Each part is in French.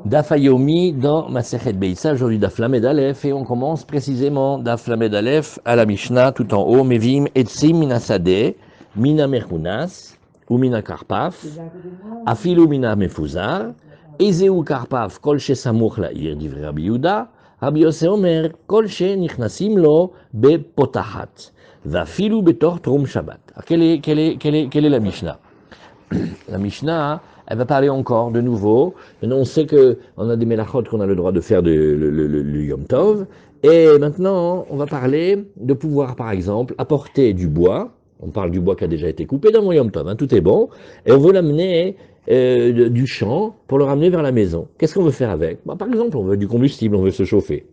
Daf Hayomi dans Masechet Beissa, aujourd'hui Daf Lamed Aleph, et on commence précisément Daf Lamed Aleph à la Mishnah tout en haut, Mevim Etzim Mina Sadeh, Mina Merkunas, ou Mina Karpaf, Afilu Mina Mefuzar, Ezeu Karpaf, Kol She Samuch La'ir, Divrei Rabbi Yehuda, Rabbi Yosef Omer, Kol She Nichnasim Lo Bepotahat, Vafilu Betor Trum Shabbat. Alors, quelle est la Mishnah? La Mishnah, elle va parler encore de nouveau. Maintenant, on sait qu'on a des mélachot qu'on a le droit de faire le Yom Tov. Et maintenant, on va parler de pouvoir, par exemple, apporter du bois. On parle du bois qui a déjà été coupé dans mon Yom Tov, hein, tout est bon. Et on veut l'amener du champ pour le ramener vers la maison. Qu'est-ce qu'on veut faire avec? Par exemple, on veut du combustible, on veut se chauffer.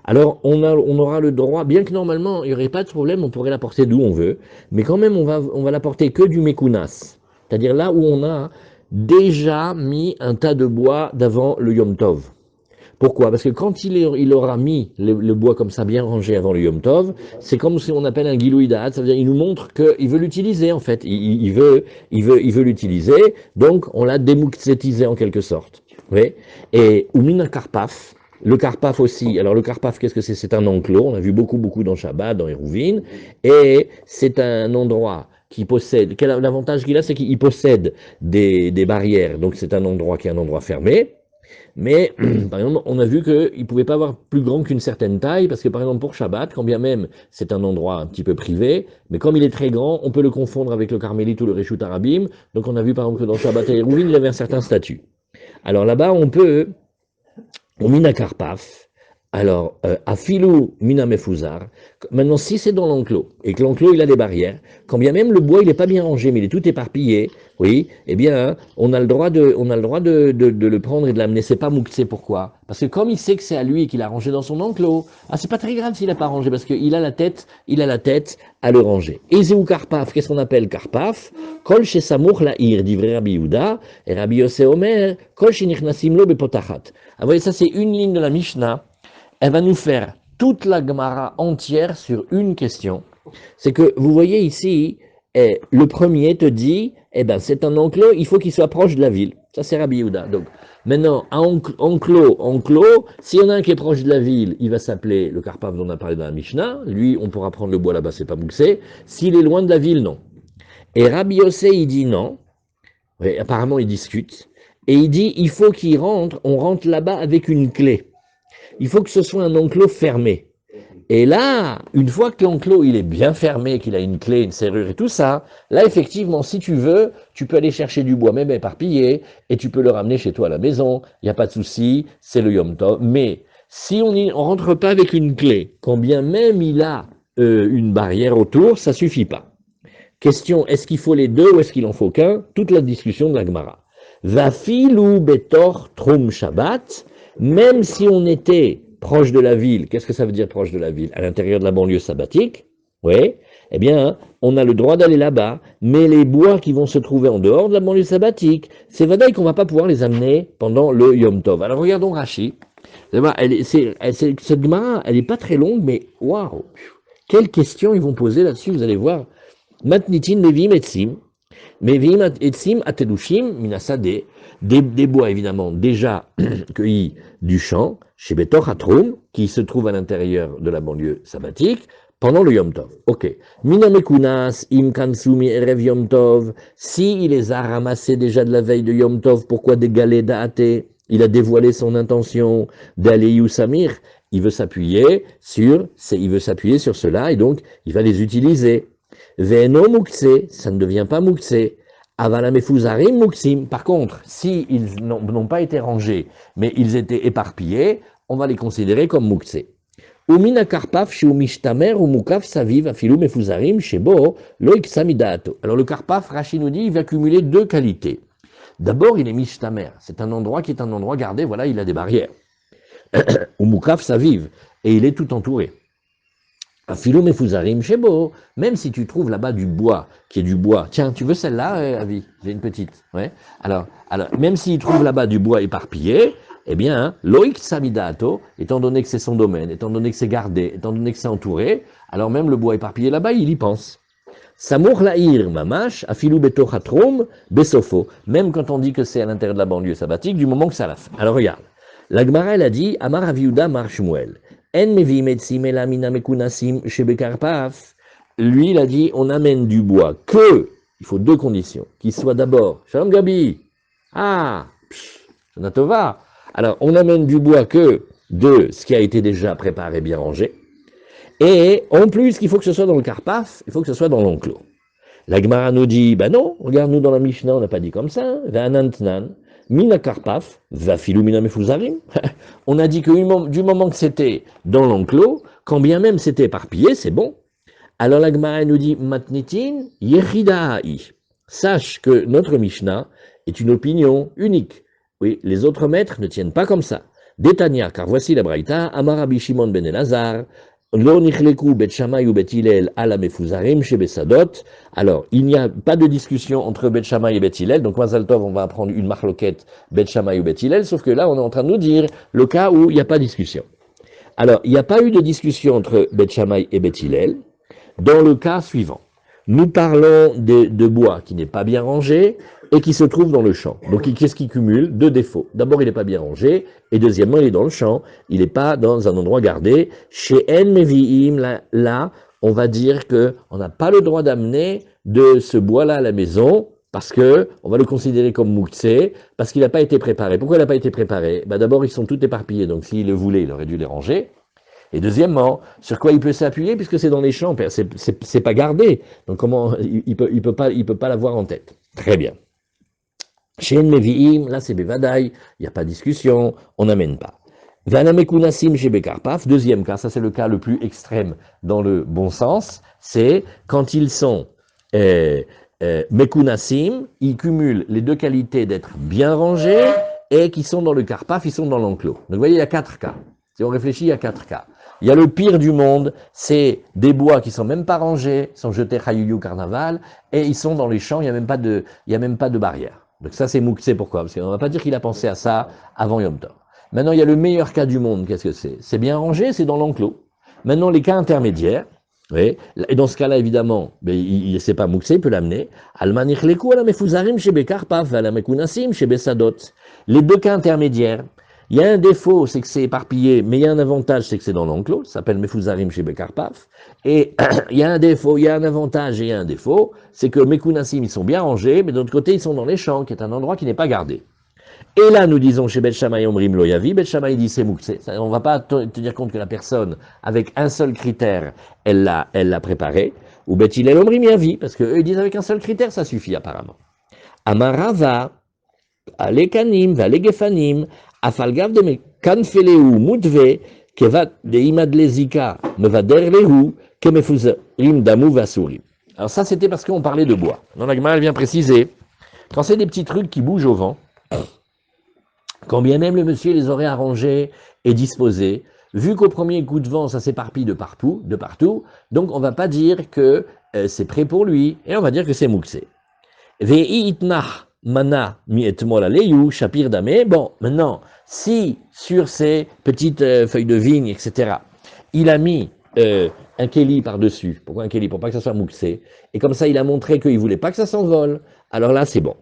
Alors, on aura le droit, bien que normalement, il n'y aurait pas de problème, on pourrait l'apporter d'où on veut, mais quand même, on va l'apporter que du Mekunas. C'est-à-dire là où on a déjà mis un tas de bois d'avant le Yom Tov. Pourquoi? Parce que quand il aura mis le bois comme ça bien rangé avant le Yom Tov, c'est comme si on appelle un Gilui Da'at, ça veut dire qu'il nous montre qu'il veut l'utiliser en fait, il veut l'utiliser, donc on l'a démouksetisé en quelque sorte. Oui. Et Umina Karpaf, le Karpaf aussi, alors le Karpaf qu'est-ce que c'est? C'est un enclos, on a vu beaucoup dans Shabbat, dans Hérouvine, et c'est un endroit qui possède, l'avantage qu'il a, c'est qu'il possède des barrières, donc c'est un endroit qui est un endroit fermé, mais, par exemple, on a vu qu'il ne pouvait pas avoir plus grand qu'une certaine taille, parce que, par exemple, pour Shabbat, quand bien même c'est un endroit un petit peu privé, mais comme il est très grand, on peut le confondre avec le Carmélite ou le Réchut Arabim. Donc, on a vu, par exemple, que dans Shabbat et Hérouvine, il avait un certain statut. Alors là-bas, on mina Karpaf, alors, Afilou mina Mefuzar. Maintenant, si c'est dans l'enclos, et que l'enclos, il a des barrières, quand bien même le bois, il n'est pas bien rangé, mais il est tout éparpillé, oui, eh bien, on a le droit de le prendre et de l'amener. C'est pas Mouktsé, pourquoi? Parce que comme il sait que c'est à lui et qu'il a rangé dans son enclos, c'est pas très grave s'il n'a pas rangé, parce qu'il a la tête à le ranger. Ezeu Karpaf, qu'est-ce qu'on appelle Karpaf? Kol she Samuch La'ir, divrei Rabbi Yehuda, et Rabbi Yosef Omer, Kol she Nichnasim Lo Bepotachat. Vous voyez, ça c'est une ligne de la Mishnah. Elle va nous faire toute la Gemara entière sur une question. C'est que vous voyez ici, le premier te dit, c'est un enclos, il faut qu'il soit proche de la ville. Ça c'est Rabbi Yehuda. Donc maintenant, enclos, s'il y en a un qui est proche de la ville, il va s'appeler le Karpav dont on a parlé dans la Mishnah. Lui, on pourra prendre le bois là-bas, c'est pas Moussé. S'il est loin de la ville, non. Et Rabbi Yossé, il dit non. Et apparemment, il discute. Et il dit, il faut on rentre là-bas avec une clé. Il faut que ce soit un enclos fermé. Et là, une fois que l'enclos il est bien fermé, qu'il a une clé, une serrure et tout ça, là effectivement, si tu veux, tu peux aller chercher du bois même éparpillé et tu peux le ramener chez toi à la maison. Il n'y a pas de souci, c'est le Yom Tov. Mais si on rentre pas avec une clé, quand bien même il a une barrière autour, ça suffit pas. Question, est-ce qu'il faut les deux ou est-ce qu'il en faut qu'un? Toute la discussion de la Gemara. Vafilu betor trum Shabbat, même si on était proche de la ville, qu'est-ce que ça veut dire proche de la ville? À l'intérieur de la banlieue sabbatique, oui, eh bien, on a le droit d'aller là-bas, mais les bois qui vont se trouver en dehors de la banlieue sabbatique, c'est vrai qu'on ne va pas pouvoir les amener pendant le Yom Tov. Alors regardons Rashi. Cette Gemara, elle n'est pas très longue, mais waouh, quelles questions ils vont poser là-dessus, vous allez voir. Matnitin mevim etzim, mevim etzim atedushim minasade, des bois évidemment déjà cueillis du champ, chez Betor Hatrum, qui se trouve à l'intérieur de la banlieue sabbatique, pendant le Yom Tov. Ok. Minamekunas, im kansumi erev Yom Tov, si il les a ramassés déjà de la veille de Yom Tov, pourquoi dégaler da'ate? Il a dévoilé son intention d'aller Yusamir. Il veut s'appuyer sur cela et donc il va les utiliser. Veno mukse, ça ne devient pas mukse. Avala mefuzarim muksim. Par contre, si ils n'ont pas été rangés, mais ils étaient éparpillés, on va les considérer comme mukse. Umina karpaf shu mishtamer ou mukaf saviv afilu mefuzarim shebo lo iksamidato. Alors le karpaf, Rashi nous dit, il va cumuler deux qualités. D'abord, il est mishtamer. C'est un endroit qui est un endroit gardé, voilà, il a des barrières. Ou mukaf saviv. Et il est tout entouré. Afilo mefuzarim shebo, même si tu trouves là-bas du bois, qui est du bois, tiens, tu veux celle-là, Avi? J'ai une petite, ouais. Alors, même s'il trouve là-bas du bois éparpillé, eh bien, loïk samidato, étant donné que c'est son domaine, étant donné que c'est gardé, étant donné que c'est entouré, alors même le bois éparpillé là-bas, il y pense. Samour la'ir mamash, afilou betochatrom, besofo. Même quand on dit que c'est à l'intérieur de la banlieue sabbatique, du moment que ça la fait. Alors regarde, la Gemara elle a dit, Amar Aviuda Mar Shmuel, En mevim etzim elamina mekunasim shebekarpaf. Lui il a dit, on amène du bois que, il faut deux conditions, qu'il soit d'abord, Shalom Gabi, ah, Shana. Alors on amène du bois que de ce qui a été déjà préparé, bien rangé. Et en plus, il faut que ce soit dans le karpaf, il faut que ce soit dans l'enclos. La Gemara nous dit, ben non, regarde-nous dans la Mishnah, on n'a pas dit comme ça. Ve'anantnan, mina karpaf, vafilu mina mefuzarim. On a dit que du moment que c'était dans l'enclos, quand bien même c'était éparpillé, c'est bon. Alors la Gemara nous dit, matnitin yechida'i. Sache que notre Mishnah est une opinion unique. Oui, les autres maîtres ne tiennent pas comme ça. Détania, car voici la Braïta, Amar Rabbi Shimon ben Elazar, Lo nichleku bet Shammai ou bet Hillel ala mefuzarim chez Bessadot. Alors, il n'y a pas de discussion entre bet Shammai et bet Hillel, donc Mazal Tov, on va apprendre une marloquette bet Shammai ou bet Hillel, sauf que là, on est en train de nous dire le cas où il n'y a pas de discussion. Alors, il n'y a pas eu de discussion entre bet Shammai et bet Hillel dans le cas suivant. Nous parlons de bois qui n'est pas bien rangé et qui se trouve dans le champ. Donc, qu'est-ce qui cumule? Deux défauts. D'abord, il n'est pas bien rangé, et deuxièmement, il est dans le champ. Il n'est pas dans un endroit gardé. Chez En Mevi'im, là, on va dire que on n'a pas le droit d'amener de ce bois-là à la maison, parce que on va le considérer comme mouxé, parce qu'il n'a pas été préparé. Pourquoi il n'a pas été préparé? D'abord, ils sont tous éparpillés, donc s'il le voulait, il aurait dû les ranger. Et deuxièmement, sur quoi il peut s'appuyer, puisque c'est dans les champs, c'est pas gardé. Donc comment il peut pas l'avoir en tête. Très bien. Chez Mevi'im, là c'est Bevadaï, il n'y a pas de discussion, on n'amène pas. Vanamekunasim chez Bekarpaf, deuxième cas, ça c'est le cas le plus extrême dans le bon sens, c'est quand ils sont Mekunasim, ils cumulent les deux qualités d'être bien rangés et qui sont dans le Karpaf, ils sont dans l'enclos. Donc vous voyez, il y a quatre cas. Si on réfléchit, il y a quatre cas. Il y a le pire du monde, c'est des bois qui sont même pas rangés, sont jetés Chayuyu Carnaval, et ils sont dans les champs, il n'y a même pas de barrière. Donc ça c'est mouxé, pourquoi? Parce qu'on ne va pas dire qu'il a pensé à ça avant Yom Tov. Maintenant il y a le meilleur cas du monde, qu'est-ce que c'est? C'est bien rangé, c'est dans l'enclos. Maintenant les cas intermédiaires, oui, et dans ce cas-là évidemment, il c'est pas mouxé, il peut l'amener. Almanichleku ala mefuzarim chez Bekarpaf, ala mekunasim chez Bessadot. Les deux cas intermédiaires, il y a un défaut, c'est que c'est éparpillé, mais il y a un avantage, c'est que c'est dans l'enclos, ça s'appelle Mefuzarim chez Bekarpaf. Et il y a un défaut, il y a un avantage et il y a un défaut, c'est que Mekunasim, ils sont bien rangés, mais de l'autre côté, ils sont dans les champs, qui est un endroit qui n'est pas gardé. Et là, nous disons chez Bet Shammai Omrim Lo Yavi, Bet Shammai dit c'est mouxé. On ne va pas tenir compte que la personne, avec un seul critère, elle l'a préparé. Ou Bet Hillel Omrim Yavi, parce qu'eux, ils disent avec un seul critère, ça suffit apparemment. Amarava, Alekanim, Valegefanim, Afalgav de Kanfeleu, Moudve, Kevat de Imadlezika, Mevaderlehu, Kemefuzarim Damu Vasurim. Alors ça, c'était parce qu'on parlait de bois. Dans la Gemara, elle vient préciser, quand c'est des petits trucs qui bougent au vent, quand bien même le monsieur les aurait arrangés et disposés, vu qu'au premier coup de vent, ça s'éparpille de partout, donc on ne va pas dire que c'est prêt pour lui, et on va dire que c'est mouxé. Ve'i itnach mana mi etmol aleyu, shapir dame. Bon, maintenant, si sur ces petites feuilles de vigne, etc., il a mis un kéli par-dessus, pourquoi un kéli? Pour pas que ça soit mouxé, et comme ça il a montré qu'il ne voulait pas que ça s'envole, alors là c'est bon.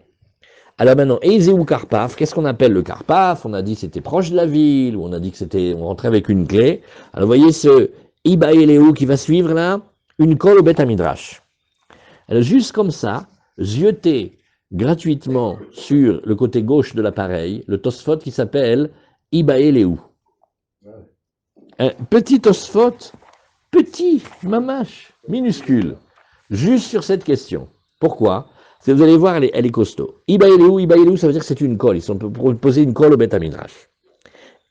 Alors maintenant, Eizeu Karpaf, qu'est-ce qu'on appelle le Karpaf? On a dit que c'était proche de la ville, ou on a dit que c'était, on rentrait avec une clé. Alors vous voyez ce Ibaeleu qui va suivre là, une colle au Beth Midrash. Alors juste comme ça, jeté gratuitement sur le côté gauche de l'appareil, le Tosfot qui s'appelle Ibaeleu. Un petit Tosfot, petit, mamache, minuscule, juste sur cette question. Pourquoi? Vous allez voir, elle est costaud. Ibaeleu, ça veut dire que c'est une colle. Ils sont poser une colle au Beth Midrash.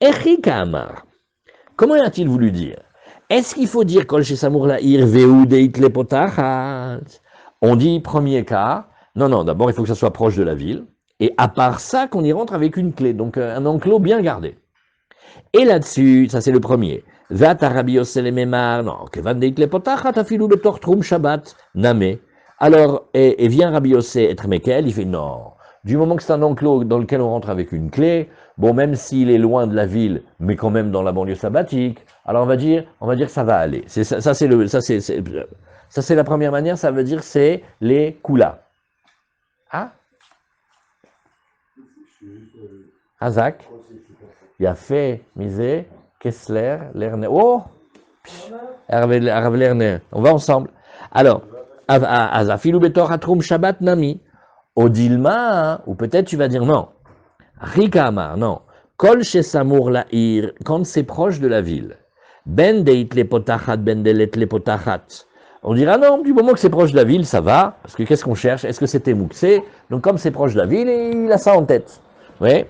Echika Amar. Comment a-t-il voulu dire? Est-ce qu'il faut dire kol chez Samour La'ir veu deit lepotachat? On dit premier cas. Non, d'abord il faut que ça soit proche de la ville. Et à part ça, qu'on y rentre avec une clé. Donc un enclos bien gardé. Et là-dessus, ça c'est le premier. Va Rabbi Yossé le Memar. Non, kevan deit lepotachat afilu betor trum Shabbat name. Alors, et vient Rabbi Yossé être Mekel, il fait non. Du moment que c'est un enclos dans lequel on rentre avec une clé, bon, même s'il est loin de la ville, mais quand même dans la banlieue sabbatique, alors on va dire que ça va aller. Ça, c'est la première manière, ça veut dire c'est les kula. Ah, Hazak, Yafé, Misé, Kessler, Lerner. Oh, Arav Lerner. On va ensemble. Alors, Azafilou Betor Hatrum Shabbat Nami. Odilma, ou peut-être tu vas dire non. Rikama, non. Kol Shesamur Lair, quand c'est proche de la ville. Ben Deit Lepotachat, Ben Delet Lepotachat. On dira non, du moment que c'est proche de la ville, ça va, parce que qu'est-ce qu'on cherche? Est-ce que c'était Mouxé? Donc comme c'est proche de la ville, il a ça en tête. Ouais.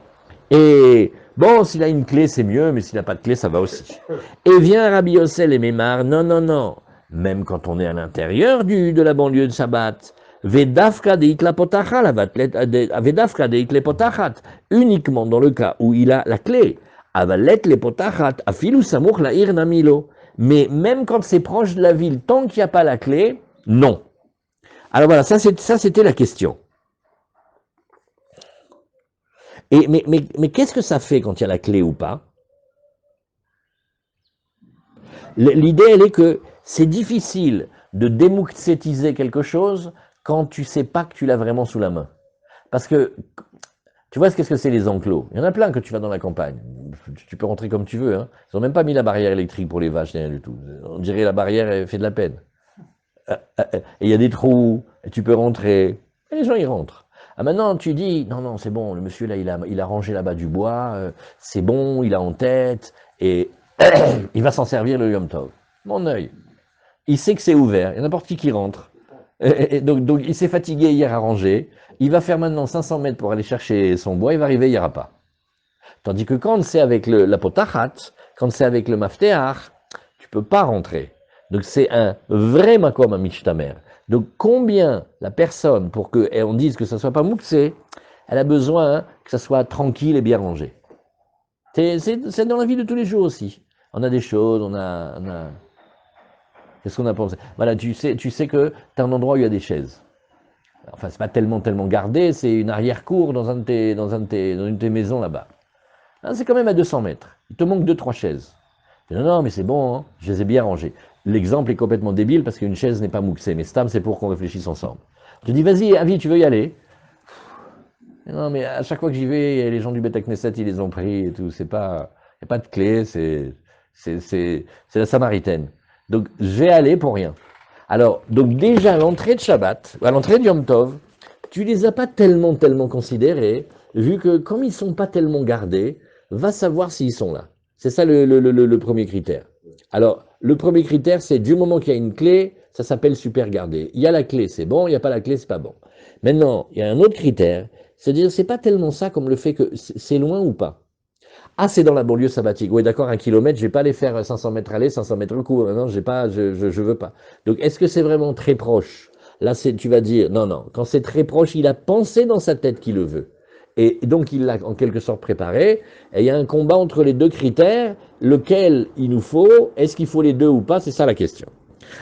Et bon, s'il a une clé, c'est mieux, mais s'il n'a pas de clé, ça va aussi. Et vient Rabbi Yossel et Mémar, non, non, non. Même quand on est à l'intérieur de la banlieue de Shabbat, Vedafka deit la potachat, Vedafka deit le potachat, uniquement dans le cas où il a la clé. Avalet le potachat, afilu samour la ir namilo. Mais même quand c'est proche de la ville, tant qu'il n'y a pas la clé, non. Alors voilà, ça c'était la question. Et, mais qu'est-ce que ça fait quand il y a la clé ou pas? L'idée, elle est que c'est difficile de démouxétiser quelque chose quand tu sais pas que tu l'as vraiment sous la main. Parce que, tu vois qu'est-ce que c'est les enclos? Il y en a plein que tu vas dans la campagne. Tu peux rentrer comme tu veux. Hein. Ils n'ont même pas mis la barrière électrique pour les vaches, rien du tout. On dirait la barrière elle fait de la peine. Et il y a des trous, et tu peux rentrer. Et les gens, ils rentrent. Ah, maintenant, tu dis, non, non, c'est bon, le monsieur, là, il a rangé là-bas du bois, c'est bon, il a en tête, et il va s'en servir le Yom Tov. Mon œil. Il sait que c'est ouvert, il y a n'importe qui rentre. Et donc, il s'est fatigué hier à ranger. Il va faire maintenant 500 mètres pour aller chercher son bois, il va arriver, il n'y aura pas. Tandis que quand c'est avec la potachat, quand c'est avec le mafteach, tu peux pas rentrer. Donc c'est un vrai makom à mishtamer. Donc combien la personne, pour qu'on dise que ça soit pas mouxé, elle a besoin que ça soit tranquille et bien rangé. C'est dans la vie de tous les jours aussi. On a des choses, on a qu'est-ce qu'on a pensé? Voilà, tu sais que tu as un endroit où il y a des chaises. Enfin, c'est pas tellement gardé, c'est une arrière-cour dans une de tes maisons là-bas. Là, c'est quand même à 200 mètres. Il te manque 2-3 chaises. Non, non, mais c'est bon, hein, je les ai bien rangées. L'exemple est complètement débile parce qu'une chaise n'est pas mouxée, mais Stam, c'est pour qu'on réfléchisse ensemble. Je te dis, vas-y, Avi, tu veux y aller? Non, mais à chaque fois que j'y vais, les gens du Beth Knesset, ils les ont pris et tout. Il n'y a pas de clé, c'est la Samaritaine. Donc, je vais aller pour rien. Alors, donc déjà, à l'entrée de Shabbat, à l'entrée de Yom Tov, tu les as pas tellement considérés, vu que comme ils sont pas tellement gardés, va savoir s'ils sont là. C'est ça le premier critère. Alors, le premier critère, c'est du moment qu'il y a une clé, ça s'appelle super gardé. Il y a la clé, c'est bon, il n'y a pas la clé, c'est pas bon. Maintenant, il y a un autre critère, c'est-à-dire, c'est pas tellement ça comme le fait que c'est loin ou pas. Ah, c'est dans la banlieue sabbatique. Oui, d'accord, 1 kilomètre, je vais pas aller faire 500 mètres aller, 500 mètres retour. Non, j'ai pas, je veux pas. Donc, est-ce que c'est vraiment très proche? Là, tu vas dire, non, non. Quand c'est très proche, il a pensé dans sa tête qu'il le veut. Et donc, il l'a en quelque sorte préparé. Et il y a un combat entre les deux critères. Lequel il nous faut? Est-ce qu'il faut les deux ou pas? C'est ça la question.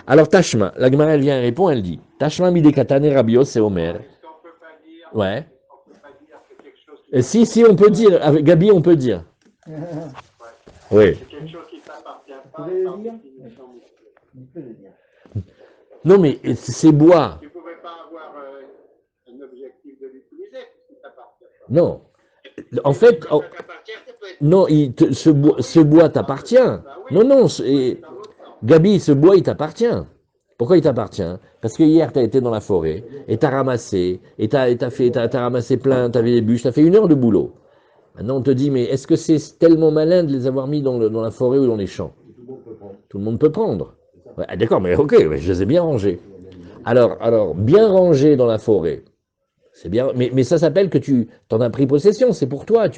Alors, Tashma, la Gemara, elle vient et répond, elle dit, Tashma midekatane rabios et Omer. Ouais. Et si, on peut dire, avec Gabi, on peut dire. Oui. C'est quelque chose qui ne t'appartient pas. Non, mais c'est bois. Tu ne pouvais pas avoir un objectif de l'utiliser, parce qu'il t'appartient pas. Non. En fait, non, ce bois t'appartient. Non, non, Gabi, ce bois, il t'appartient. Pourquoi il t'appartient? Parce que hier, tu as été dans la forêt, et tu as ramassé, et tu as ramassé plein, tu avais des bûches, tu as fait 1 heure de boulot. Maintenant, on te dit, mais est-ce que c'est tellement malin de les avoir mis dans la forêt ou dans les champs? Tout le monde peut prendre. Ouais, d'accord, mais ok, je les ai bien rangés. Alors, bien rangés dans la forêt, c'est bien, mais ça s'appelle que tu t'en as pris possession, c'est pour toi,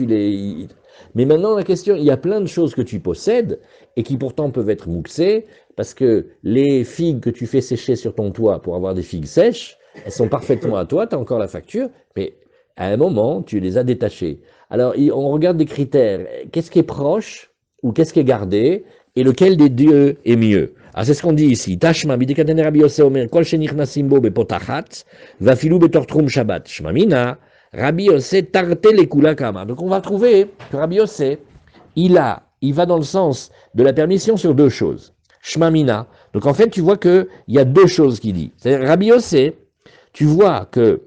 Mais maintenant, la question, il y a plein de choses que tu possèdes et qui pourtant peuvent être mouxées, parce que les figues que tu fais sécher sur ton toit pour avoir des figues sèches, elles sont parfaitement à toi, tu as encore la facture, mais à un moment, tu les as détachées. Alors, on regarde des critères. Qu'est-ce qui est proche ou qu'est-ce qui est gardé et lequel des deux est mieux? Alors, c'est ce qu'on dit ici. Tashma, bidekatene Rabbi Yossé omer, kol shenichnasim bo bepotachat, vafilu betortrum shabbat. Shmamina, Rabbi Yossé tarte lekula kama. Donc, on va trouver que Rabbi Yossé, il va dans le sens de la permission sur 2 choses. Shmamina, Donc en fait, tu vois qu'il y a deux choses qu'il dit. C'est-à-dire, Rabbi Yossé, tu vois que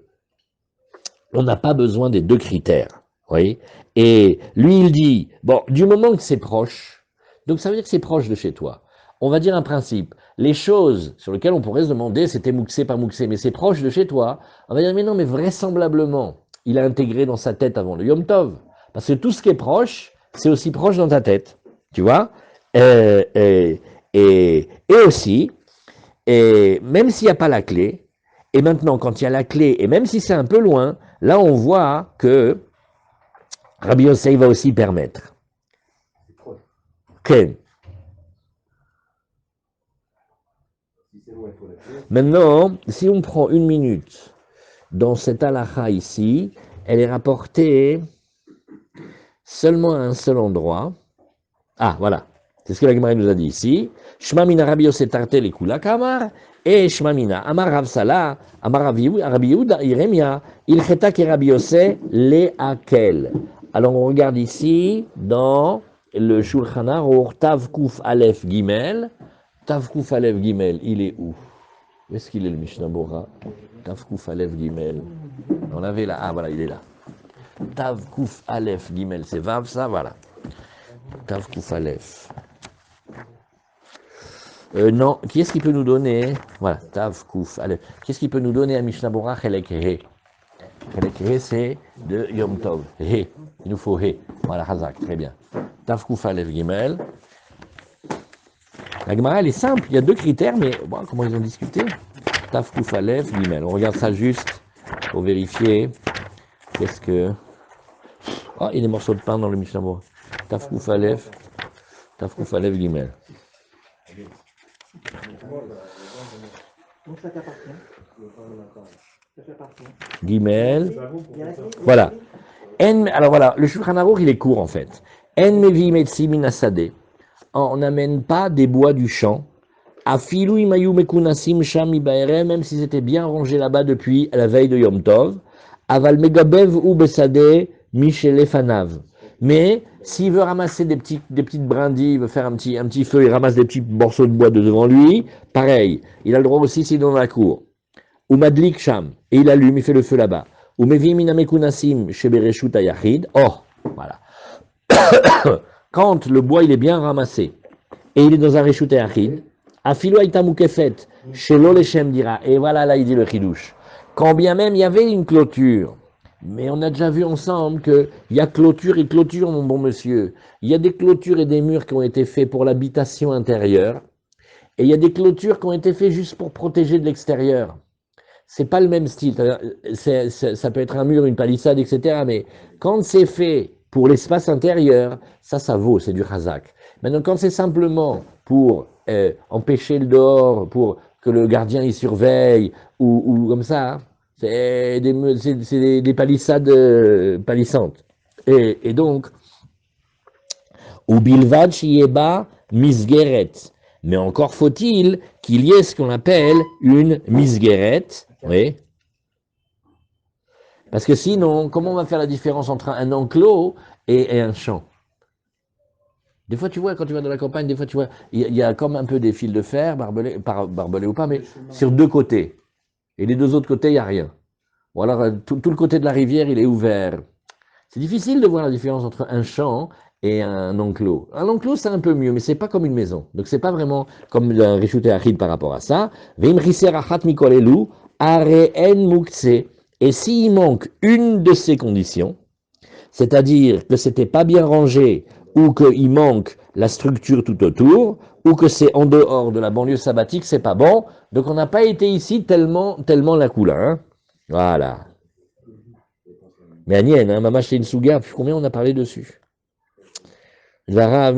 on n'a pas besoin des deux critères. Vous voyez? Et lui, il dit, bon, du moment que c'est proche, donc ça veut dire que c'est proche de chez toi. On va dire un principe. Les choses sur lesquelles on pourrait se demander c'était mouxé, pas mouxé, mais c'est proche de chez toi, on va dire, mais non, mais vraisemblablement, il a intégré dans sa tête avant le Yom Tov. Parce que tout ce qui est proche, c'est aussi proche dans ta tête. Tu vois? Et aussi, et même s'il n'y a pas la clé, et maintenant, quand il y a la clé, et même si c'est un peu loin, là, on voit que Rabbi Yossé va aussi permettre. Okay. Maintenant, si on prend une minute dans cette halakha ici, elle est rapportée seulement à un seul endroit. Ah, voilà. C'est ce que la Gemara nous a dit ici. Shma mina Rabbi Yossé tarte le kula kamar, et Shma mina Amar Rav Salah, Amar Rabbi Yehuda Iremia, il cheta ke Rabbi Yossé le akel. Alors on regarde ici dans le Shulchan Aruch Tav Kuf Aleph Gimel. Tav Kuf Aleph Gimel, il est où? Où est-ce qu'il est le Mishnah Bora? Tav Kuf Aleph Gimel. On l'avait là. Ah voilà, il est là. Tav Kuf Aleph Gimel, c'est Vav ça, voilà. Tav Kuf Aleph. Non, qui est-ce qui peut nous donner? Voilà, Tav Kuf Aleph. Qu'est-ce qui peut nous donner à Mishnah Bora Chelek He? Chelek He, c'est de Yom Tov. He. Il nous faut He. Voilà, Hazak, très bien. Tav Kuf Aleph Gimel. La Gemara, elle est simple. Il y a deux critères, mais bon, comment ils ont discuté? Tav Kuf Aleph Gimel. On regarde ça juste pour vérifier. Qu'est-ce que. Oh, il y a des morceaux de pain dans le Mishnah Bora. Tav Kuf Aleph Gimel. Donc ça t'appartient. Gimel. Voilà. Alors voilà, le Shulchan Aruch, il est court en fait. En mevi metsi minasade. On n'amène pas des bois du champ. Afilu imayu mekunasim sham ibaere, même si c'était bien rangé là-bas depuis la veille de Yom Tov. Aval megabev ou besade michelefanav. Mais s'il veut ramasser des petites brindilles, il veut faire un petit feu, il ramasse des petits morceaux de bois de devant lui, pareil, il a le droit aussi s'il est dans la cour. Ou madlik sham, et il allume, il fait le feu là-bas. Ou mevi minamekunasim shebereshut ayachid. Oh, voilà. Quand le bois il est bien ramassé et il est dans un reshut ayachid, afilu aita mukefet shelo leshem dira. Et voilà, là il dit le chidouche. Quand bien même il y avait une clôture, mais on a déjà vu ensemble qu'il y a clôture et clôture, mon bon monsieur. Il y a des clôtures et des murs qui ont été faits pour l'habitation intérieure, et il y a des clôtures qui ont été faits juste pour protéger de l'extérieur. C'est pas le même style. Ça peut être un mur, une palissade, etc. Mais quand c'est fait pour l'espace intérieur, ça vaut, c'est du chazak. Maintenant, quand c'est simplement pour empêcher le dehors, pour que le gardien y surveille, ou comme ça, c'est des palissades palissantes. Et donc, ou bilvad shieba misgeret. Mais encore faut-il qu'il y ait ce qu'on appelle une misgeret. Oui. Parce que sinon, comment on va faire la différence entre un enclos et un champ? Des fois, tu vois, quand tu vas dans la campagne, des fois, tu vois, il y a comme un peu des fils de fer, barbelés ou pas, mais sur deux côtés. Et les deux autres côtés, il n'y a rien. Ou alors, tout le côté de la rivière, il est ouvert. C'est difficile de voir la différence entre un champ et un enclos. Un enclos, c'est un peu mieux, mais c'est pas comme une maison. Donc, c'est pas vraiment comme un reshut achid par rapport à ça. Veim riser achat mikolelu, areen mukse. Et s'il manque une de ces conditions, c'est-à-dire que c'était pas bien rangé, ou qu'il manque la structure tout autour, ou que c'est en dehors de la banlieue sabbatique, c'est pas bon. Donc on n'a pas été ici tellement la coula. Hein, voilà. Mais Agnès, hein, Mama chez une souga, combien on a parlé dessus? Maintenant,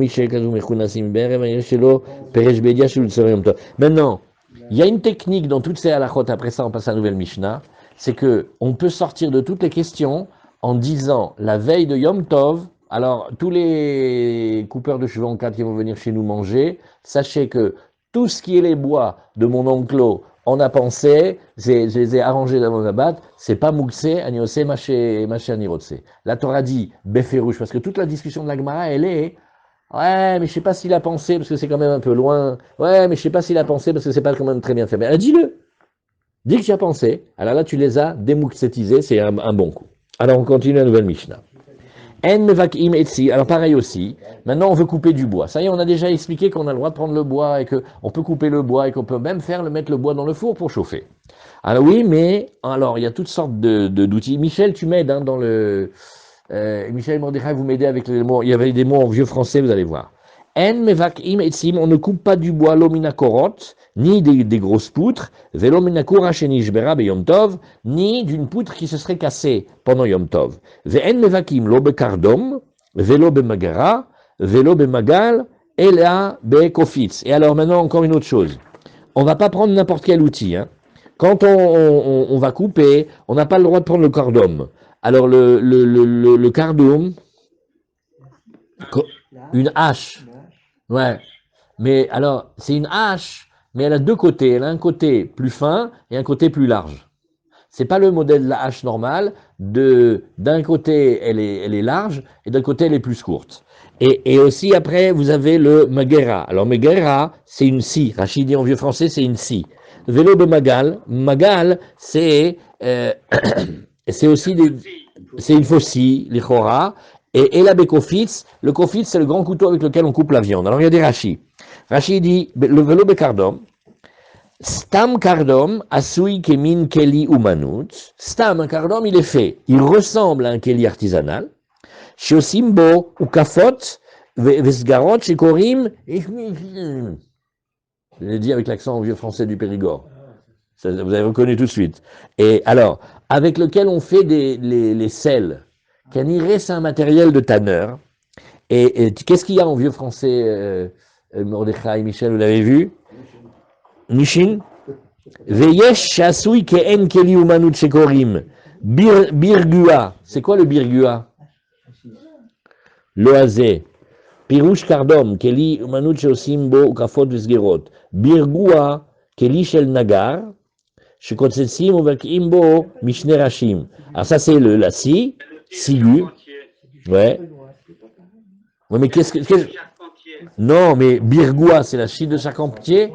il y a une technique dans toutes ces halachot, après ça on passe à la nouvelle Mishnah, c'est que on peut sortir de toutes les questions en disant la veille de Yom Tov. Alors, tous les coupeurs de cheveux en quatre qui vont venir chez nous manger, sachez que tout ce qui est les bois de mon enclos, on a pensé, je les ai arrangés dans mon abat, c'est pas mouxé, aniosé, maché anirotse. La Torah dit beferouche, parce que toute la discussion de la Gemara, elle est Ouais, mais je sais pas s'il a pensé, parce que c'est quand même un peu loin. Ouais, mais je sais pas s'il a pensé, parce que c'est pas quand même très bien fait. Mais dis-le. Dis que tu as pensé. Alors là, tu les as démouxétisés, c'est un bon coup. Alors on continue la nouvelle Mishnah. En mevakim etzi. Alors pareil aussi. Maintenant, on veut couper du bois. Ça y est, on a déjà expliqué qu'on a le droit de prendre le bois et qu'on peut couper le bois et qu'on peut même mettre le bois dans le four pour chauffer. Alors oui, mais alors il y a toutes sortes d'outils. Michel, tu m'aides hein, dans le. Michel Mordechai, vous m'aidez avec les mots. Il y avait des mots en vieux français, vous allez voir. En mevakim etzim. On ne coupe pas du bois l'omina korot, ni des grosses poutres, velomina kura shenishbera beyom tov, ni d'une poutre qui se serait cassée pendant Yom Tov. Ve'en mevakim lo bekardom, velo bemagara, velo bemagal, ela bekofitz. Et alors maintenant encore une autre chose. On va pas prendre n'importe quel outil. Hein. Quand on va couper, on n'a pas le droit de prendre le cordom. Alors le cardum, une hache. Ouais. Mais alors, c'est une hache, mais elle a deux côtés. Elle a un côté plus fin et un côté plus large. C'est pas le modèle de la hache normale. D'un côté, elle est large et d'un côté, elle est plus courte. Et aussi, après, vous avez le magera. Alors, magera, c'est une scie. Rachid dit en vieux français, c'est une scie. Vélo de magal. Magal, c'est aussi c'est une faucille, les chora. Et la bekofitz, le kofitz, c'est le grand couteau avec lequel on coupe la viande. Alors, regardez Rachid. Rachid dit, le vélo bekardom, Stam kardom, asui kemin keli umanut. Stam, un kardom, il est fait. Il ressemble à un keli artisanal. Shosimbo ou kafot, vesgarot, shekorim. Je l'ai dit avec l'accent vieux français du Périgord. Ça, vous avez reconnu tout de suite. Et alors, avec lequel on fait les selles. Caniré, c'est un matériel de tanneur. Et qu'est-ce qu'il y a en vieux français, Mordechai, Michel, vous l'avez vu? Nishin? Veyesh shasui ke'en keli umanut shekorim. Birgua. C'est quoi le birgua? Loazé. Pirouche kardom. Keli umanut sheosim bo ukafot vesgerot. Birgua. Keli shel nagar. Shekotsetsim uvakim bo mishne rashim. Alors ça c'est la scie. Sigu. Ouais. Ouais, mais qu'est-ce que. Non, mais birgua, c'est la scie de charpentier.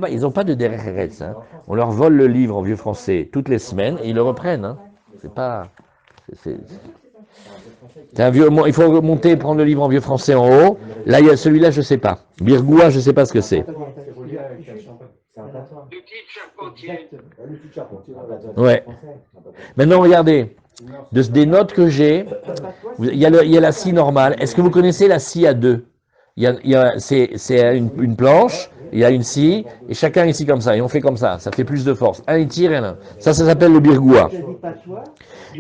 Ils n'ont pas de derrière. Hein. On leur vole le livre en vieux français toutes les semaines et ils le reprennent. Hein. C'est pas. C'est un vieux. Il faut remonter et prendre le livre en vieux français en haut. Là, il y a celui-là, je ne sais pas. Birgoua, je ne sais pas ce que c'est. Ouais. Maintenant, regardez. Des notes que j'ai, il y a la scie normale. Est-ce que vous connaissez la scie à deux? C'est une planche, il y a une scie, et chacun ici comme ça, et on fait comme ça fait plus de force. Un, il tire, et l'un. Ça s'appelle le birgoua.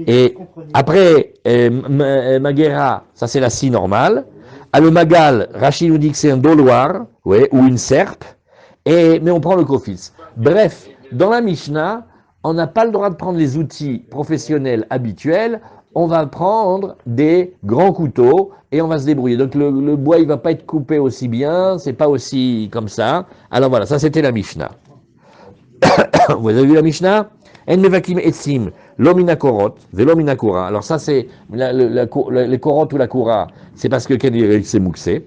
Et après, Maguera, ça c'est la scie normale. À le magal, Rachid nous dit que c'est un doloir, ouais, ou une serpe, mais on prend le kofitz. Bref, dans la Mishnah, on n'a pas le droit de prendre les outils professionnels habituels, on va prendre des grands couteaux et on va se débrouiller. Donc le bois, il va pas être coupé aussi bien, c'est pas aussi comme ça. Alors voilà, ça c'était la Mishnah. Vous avez vu la Mishnah? En mevakim etzim, l'omina korot, velomina kura. Alors ça c'est les korot ou la kura, c'est parce que Kenny s'est mouxé.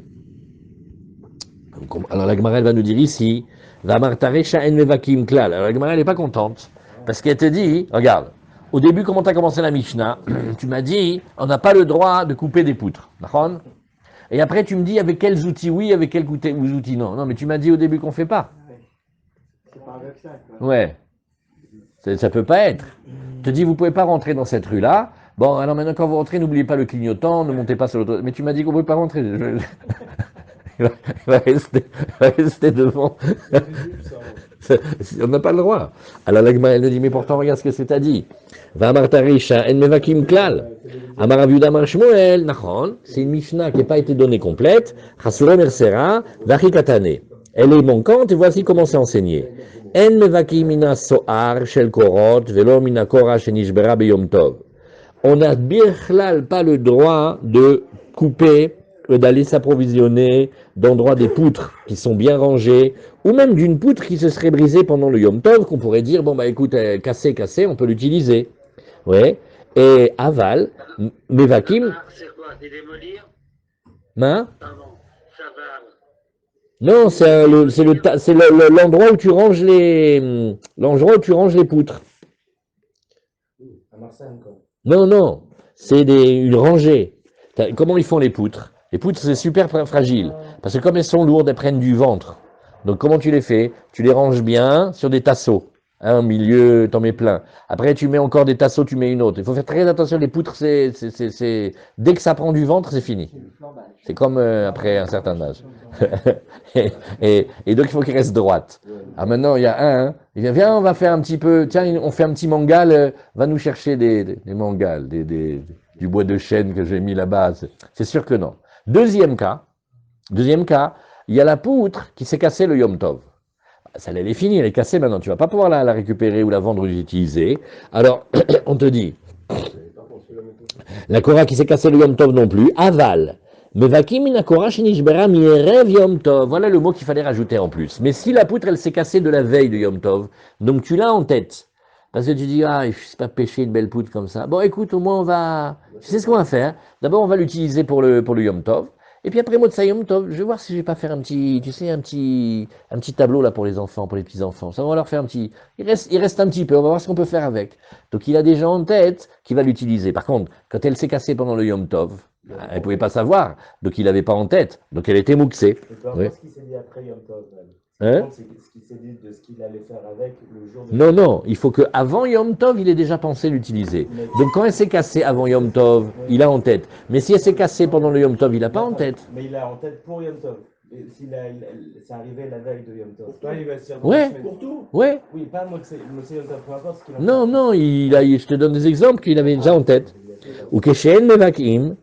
Alors la Gemara va nous dire ici, va martarecha en mevakim klal. Alors la Gemara elle n'est pas contente parce qu'elle te dit, regarde. Au début, comment tu as commencé la Mishnah, tu m'as dit, on n'a pas le droit de couper des poutres. D'accord? Et après, tu me dis avec quels outils oui, avec quels outils non. Non, mais tu m'as dit au début qu'on ne fait pas. C'est paradoxal. Ouais. Ça ne peut pas être. Je te dis, vous ne pouvez pas rentrer dans cette rue-là. Bon, alors maintenant, quand vous rentrez, n'oubliez pas le clignotant, ne montez pas sur l'autre. Mais tu m'as dit qu'on ne pouvait pas rentrer. Il va rester devant. On n'a pas le droit. Alors l'agma, elle nous dit, mais pourtant, regarde ce que c'est à dit. Va martarisha en mevakim klal. Amaraviuda marshmuel, nachon. C'est une Mishnah qui n'a pas été donnée complète. Chasure mersera, vachikatane. Elle est manquante et voici comment c'est enseigné. En mevakim mina soar shel korot, velo mina kora shenishbera beyom tov. On n'a birchlal pas le droit de couper, d'aller s'approvisionner d'endroits des poutres qui sont bien rangées, ou même d'une poutre qui se serait brisée pendant le Yom Tov, qu'on pourrait dire, bon bah écoute, cassé, on peut l'utiliser. Ouais. Et aval, mevakim, C'est quoi? C'est démolir? hein? Pardon. Savar. Non, c'est l'endroit où tu ranges l'endroit où tu ranges les poutres. À Marseille, quoi. Non, non, c'est une rangée. Comment ils font les poutres? Les poutres, c'est super fragile. Parce que comme elles sont lourdes, elles prennent du ventre. Donc comment tu les fais? Tu les ranges bien sur des tasseaux. Hein, au milieu, t'en mets plein. Après, tu mets encore des tasseaux, tu mets une autre. Il faut faire très attention. Les poutres, dès que ça prend du ventre, c'est fini. C'est comme après un certain âge. et donc, il faut qu'il reste droite. Ah, maintenant, il y a un, il vient, viens, on va faire un petit peu, tiens, on fait un petit mangal, va nous chercher des mangals, du bois de chêne que j'ai mis là-bas. C'est sûr que non. Deuxième cas, il y a la poutre qui s'est cassée le Yom Tov. Celle, elle est finie, elle est cassée maintenant. Tu vas pas pouvoir la récupérer ou la vendre ou l'utiliser. Alors, on te dit, la Korah qui s'est cassée le Yom Tov non plus, aval. Mevakim min Korah shenishbera mierev Yom Tov. Voilà le mot qu'il fallait rajouter en plus. Mais si la poutre, elle s'est cassée de la veille de Yom Tov, donc tu l'as en tête. Parce que tu dis, ah, c'est pas pêcher une belle poutre comme ça. Bon, écoute, au moins on va, tu sais ce qu'on va faire. D'abord, on va l'utiliser pour le Yom Tov. Et puis après Motsai Yom Tov, je vais voir si je vais pas faire un petit, tu sais, un petit tableau là pour les enfants, pour les petits-enfants. Ça, on va leur faire un petit, il reste un petit peu, on va voir ce qu'on peut faire avec. Donc il a déjà en tête qu'il va l'utiliser. Par contre, quand elle s'est cassée pendant le Yom Tov, elle pouvait pas savoir, donc il l'avait pas en tête, donc elle était mouxée. Oui. Ce qu'il s'est dit après Yom Tov, Hein? c'est ce qu'il s'est dit de ce qu'il allait faire avec le jour de... Non, non, il faut qu'avant Yom Tov, il ait déjà pensé l'utiliser. Donc quand elle s'est cassée avant Yom Tov, il a en tête. Mais si elle s'est cassée pendant le Yom Tov, il n'a pas en tête. Mais il a en tête pour Yom Tov. C'est arrivé la veille de Yom Tov. Toi, il va se dire Ouais. Pour tout? Ouais. Oui, pas moi que c'est Yom Tov, peu importe ce qu'il a. Non, non, je te donne des exemples qu'il avait déjà en tête. Ou Keshen Mevakim.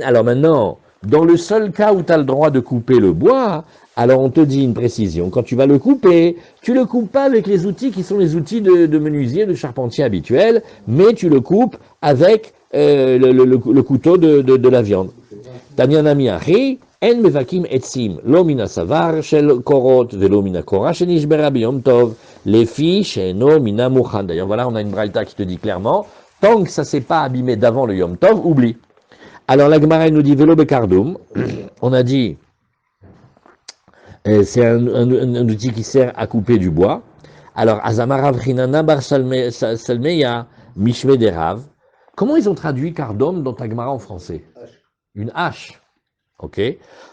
Alors maintenant, dans le seul cas où tu as le droit de couper le bois, alors on te dit une précision. Quand tu vas le couper, tu le coupes pas avec les outils qui sont les outils de menuisier, de charpentier habituels, mais tu le coupes avec le couteau de la viande. Tamian Amiachi, En Mevakim Etzim, Lo Mina Savar, Shel Korot, Velo Mina Korah, Shenishbera Biyom Tov, Lefi, Sheno Mina Mouchan. D'ailleurs, voilà, on a une braïta qui te dit clairement, tant que ça s'est pas abîmé d'avant le Yom Tov, oublie. Alors la Gemara nous dit Velo Bekardum, on a dit, c'est un outil qui sert à couper du bois. Alors, Azamarav Chinana Bar Salmeya Mishme Derav. Comment ils ont traduit Kardom dans ta Gemara en français? Une hache. Ok.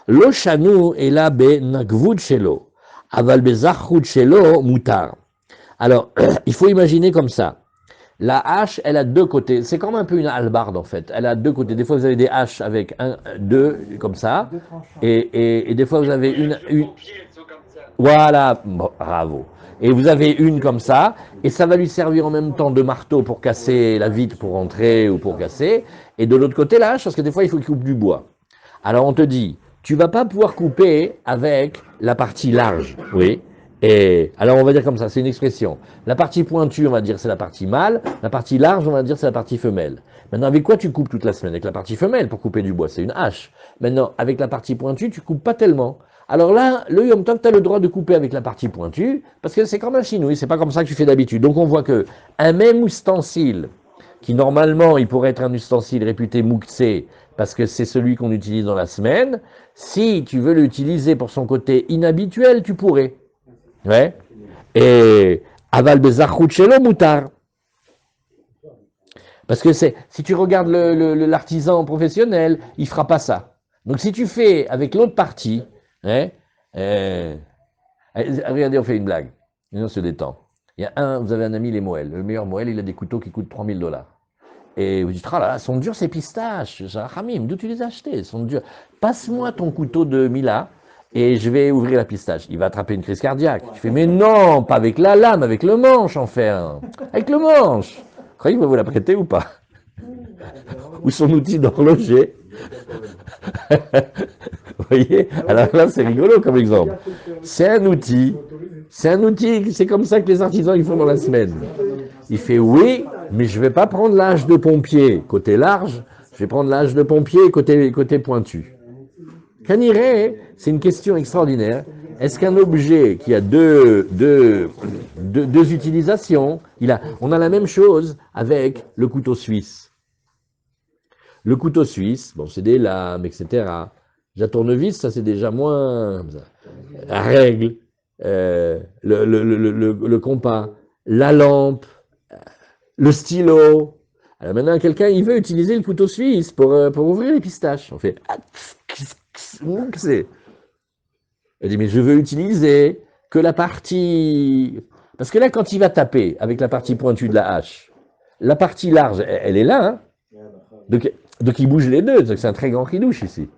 Lo Shanu Ela Be Nagvud Shelo. Aval Be Zachud Shelo Mutar. Alors, il faut imaginer comme ça. La hache, elle a deux côtés. C'est comme un peu une hallebarde en fait. Elle a deux côtés. Des fois, vous avez des haches avec deux comme ça. Et des fois, vous avez une. Voilà, bravo. Et vous avez une comme ça, et ça va lui servir en même temps de marteau pour casser la vitre, pour rentrer ou pour casser. Et de l'autre côté, la hache, parce que des fois, il faut qu'il coupe du bois. Alors, on te dit, tu vas pas pouvoir couper avec la partie large, oui. Et alors on va dire comme ça, c'est une expression. La partie pointue, on va dire c'est la partie mâle. La partie large, on va dire c'est la partie femelle. Maintenant, avec quoi tu coupes toute la semaine? Avec la partie femelle pour couper du bois, c'est une hache. Maintenant, avec la partie pointue, tu coupes pas tellement. Alors là, le Yom Tov, tu as le droit de couper avec la partie pointue, parce que c'est comme un chinouille, c'est pas comme ça que tu fais d'habitude. Donc on voit que un même ustensile, qui normalement, il pourrait être un ustensile réputé mouxé, parce que c'est celui qu'on utilise dans la semaine, si tu veux l'utiliser pour son côté inhabituel, tu pourrais. Ouais. Et aval bezachut shelo mutar. Parce que si tu regardes l'artisan professionnel, il fera pas ça. Donc si tu fais avec l'autre partie, hein, regardez, on fait une blague. On se détend. Vous avez un ami, les Moël. Le meilleur Moël, il a des couteaux qui coûtent $3000. Et vous dites, ah là là, sont durs ces pistaches. Hamim, d'où tu les as achetés? Ils sont durs. Passe-moi ton couteau de Mila. Et je vais ouvrir la pistache. Il va attraper une crise cardiaque. Tu fais, mais non, pas avec la lame, avec le manche, enfin. Avec le manche. Vous croyez qu'il va vous la prêter ou pas? Ou son outil d'horloger. Vous voyez? Alors là, c'est rigolo comme exemple. C'est un outil, c'est comme ça que les artisans ils font dans la semaine. Il fait, oui, mais je ne vais pas prendre l'âge de pompier côté large, je vais prendre l'âge de pompier côté pointu. Caniré, c'est une question extraordinaire. Est-ce qu'un objet qui a deux utilisations, on a la même chose avec le couteau suisse. Le couteau suisse, bon, c'est des lames, etc. La tournevis, ça c'est déjà moins la règle, le compas, la lampe, le stylo. Alors maintenant, quelqu'un, il veut utiliser le couteau suisse pour ouvrir les pistaches. On fait, c'est. Elle dit, mais je veux utiliser que la partie... Parce que là, quand il va taper avec la partie pointue de la hache, la partie large, elle est là. Hein. Donc il bouge les deux. C'est un très grand ridouche ici.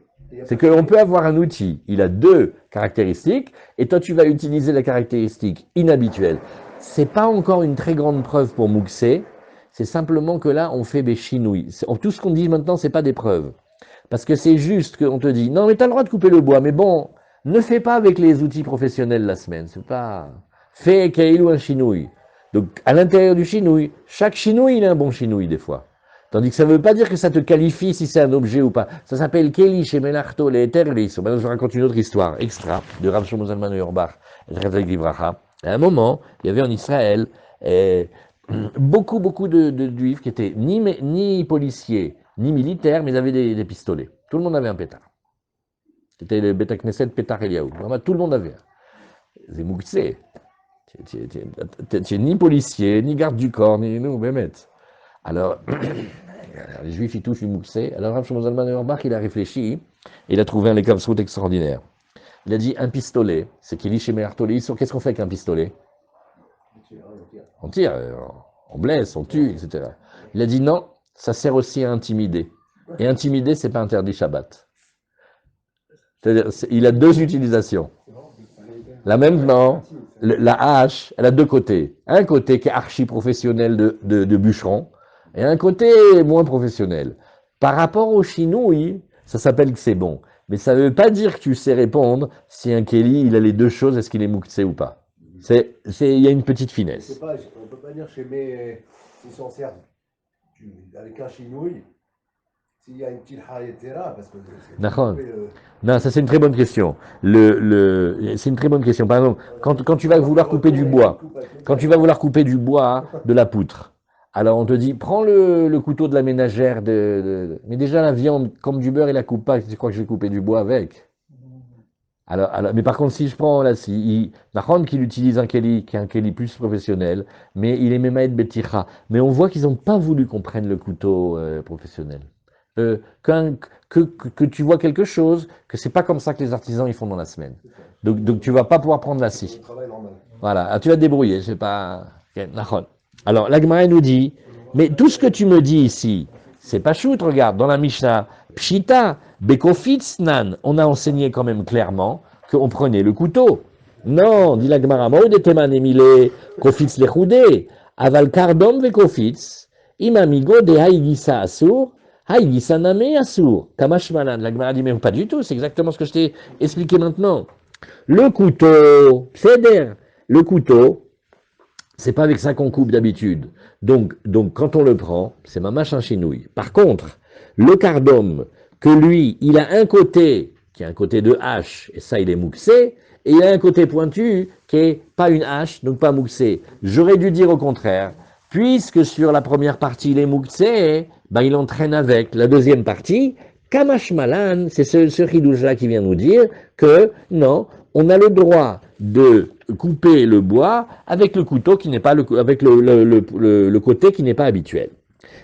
C'est qu'on peut avoir un outil, il a deux caractéristiques, et toi tu vas utiliser la caractéristique inhabituelle. C'est pas encore une très grande preuve pour Mouxé, c'est simplement que là on fait des chinouilles. Tout ce qu'on dit maintenant, c'est pas des preuves. Parce que c'est juste qu'on te dit, non mais tu as le droit de couper le bois, mais bon, ne fais pas avec les outils professionnels la semaine, c'est pas... Fais Kailou un chinouille. Donc à l'intérieur du chinouille, chaque chinouille il a un bon chinouille des fois. Tandis que ça ne veut pas dire que ça te qualifie si c'est un objet ou pas. Ça s'appelle Keli chez Menachto, les Terlis. Maintenant, je raconte une autre histoire, extra, de Rav Shlomo Zalman Auerbach, à un moment, il y avait en Israël beaucoup de juifs qui étaient ni policiers, ni militaires, mais ils avaient des pistolets. Tout le monde avait un pétard. C'était le Beta Knesset Pétard Eliaou. Vraiment, tout le monde avait un. C'est Mouktsé. Tu n'es ni policier, ni garde du corps, ni nous, Bémet. Alors, les Juifs, ils touchent du Mouxé. Alors, Rav Shlomo Zalman Auerbach, il a réfléchi, et il a trouvé un lekavsrout extraordinaire. Il a dit, un pistolet, c'est qu'il lit chez Mehartoli, qu'est-ce qu'on fait avec un pistolet? On tire, on blesse, on tue, etc. Il a dit, non, ça sert aussi à intimider. Et intimider, c'est pas interdit Shabbat. C'est-à-dire, il a deux utilisations. Là maintenant, la hache, elle a deux côtés. Un côté qui est archi-professionnel de bûcheron, et un côté moins professionnel. Par rapport au chinouille, ça s'appelle que c'est bon. Mais ça ne veut pas dire que tu sais répondre si un Kéli, il a les deux choses, est-ce qu'il est mouktsé ou pas. Il y a une petite finesse. On ne peut pas dire chez mes... S'ils s'en servent avec un chinouille, s'il y a une petite haïtera, parce que... Non, ça c'est une très bonne question. C'est une très bonne question. Par exemple, quand tu vas vouloir couper du bois, de la poutre, alors on te dit, prends le couteau de la ménagère, mais déjà la viande, comme du beurre, il la coupe pas, tu crois que je vais couper du bois avec? Alors, mais par contre, si je prends là, Nahon qu'il utilise un Keli, qui est un Keli plus professionnel, mais il est Memaed Beticha. Mais on voit qu'ils n'ont pas voulu qu'on prenne le couteau professionnel. Que tu vois quelque chose, que c'est pas comme ça que les artisans ils font dans la semaine. Donc tu vas pas pouvoir prendre la scie. Voilà, alors, tu vas te débrouiller, c'est pas... Okay, alors la Gemara nous dit, mais tout ce que tu me dis ici, c'est pas shoot, regarde, dans la Mishnah, Pshita, Bekofitz, Nan, on a enseigné quand même clairement qu'on prenait le couteau. Non, dit la Gemara, Maodeteman Emile, Kofitz lechoudé, Aval Kardom Vekofitz, Imamigo de Haïgisa Asur, Haïgisa Name Asur, Kamashmalan. La Gemara dit, mais pas du tout, c'est exactement ce que je t'ai expliqué maintenant. Le couteau, Feder, le couteau, c'est pas avec ça qu'on coupe d'habitude. Donc, quand on le prend, c'est ma machin chinouille. Par contre, le cardum, que lui, il a un côté, qui est un côté de hache, et ça, il est mouxé, et il a un côté pointu, qui est pas une hache, donc pas mouxé. J'aurais dû dire au contraire, puisque sur la première partie, il est mouxé, ben, il entraîne avec. La deuxième partie, Kamash Malan, c'est ce ridouche-là qui vient nous dire que, non, on a le droit de couper le bois avec le couteau qui n'est pas avec le côté qui n'est pas habituel.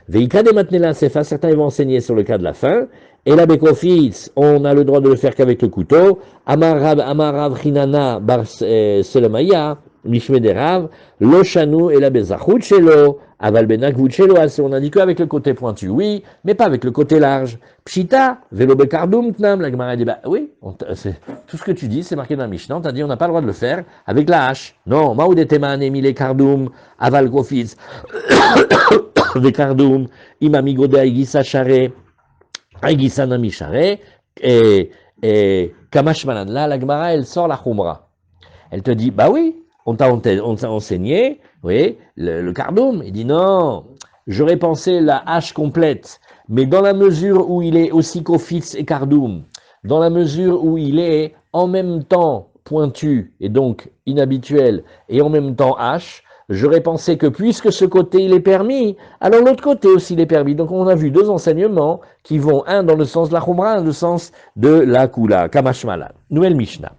Veika de Matnela Sefa, certains vont enseigner sur le cas de la fin. Et la Bekofitz, on a le droit de le faire qu'avec le couteau. Amarav Chinana Bar Selemaya, Mishmederav, Lo Shanu et la Bezachut Shelo, Aval Benakvut Shelo, on a dit qu'avec le côté pointu, oui, mais pas avec le côté large. Pshita, Velo Bekardum Tnam, la Gemara dit, bah oui, tout ce que tu dis, c'est marqué dans la Mishnah, on t'a dit, on n'a pas le droit de le faire avec la hache. Non, Maoudeteman, Emile Kardum, Aval Kofitz, Vekardum, Imamigo de Aigisa Share, Aigisa Nami Share, et Kamash Malan. Là, la Gemara, elle sort la Khumra. Elle te dit, bah oui, on t'a enseigné, oui, le Kardum. Il dit non, j'aurais pensé la hache complète, mais dans la mesure où il est aussi Kofitz et Kardum, dans la mesure où il est en même temps pointu et donc inhabituel et en même temps hache, j'aurais pensé que puisque ce côté il est permis, alors l'autre côté aussi il est permis. Donc on a vu deux enseignements qui vont, un dans le sens de la Khumra, un dans le sens de la Kula, Kamashmala. Nouvelle Mishnah.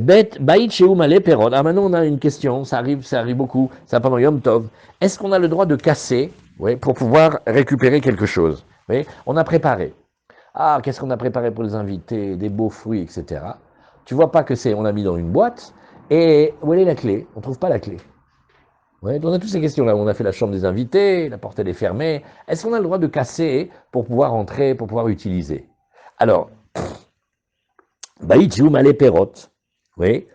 Bet, Baït chez Malé Perot. Ah, maintenant on a une question, ça arrive beaucoup, ça pendant Yom Tov. Est-ce qu'on a le droit de casser, oui, pour pouvoir récupérer quelque chose? Oui, on a préparé. Ah, qu'est-ce qu'on a préparé pour les invités? Des beaux fruits, etc. Tu vois pas que c'est, on l'a mis dans une boîte, et où est la clé? On trouve pas la clé. Ouais, on a toutes ces questions-là. On a fait la chambre des invités, la porte elle est fermée. Est-ce qu'on a le droit de casser pour pouvoir entrer, pour pouvoir utiliser? Alors, Baït chez Malé Perot. Oui.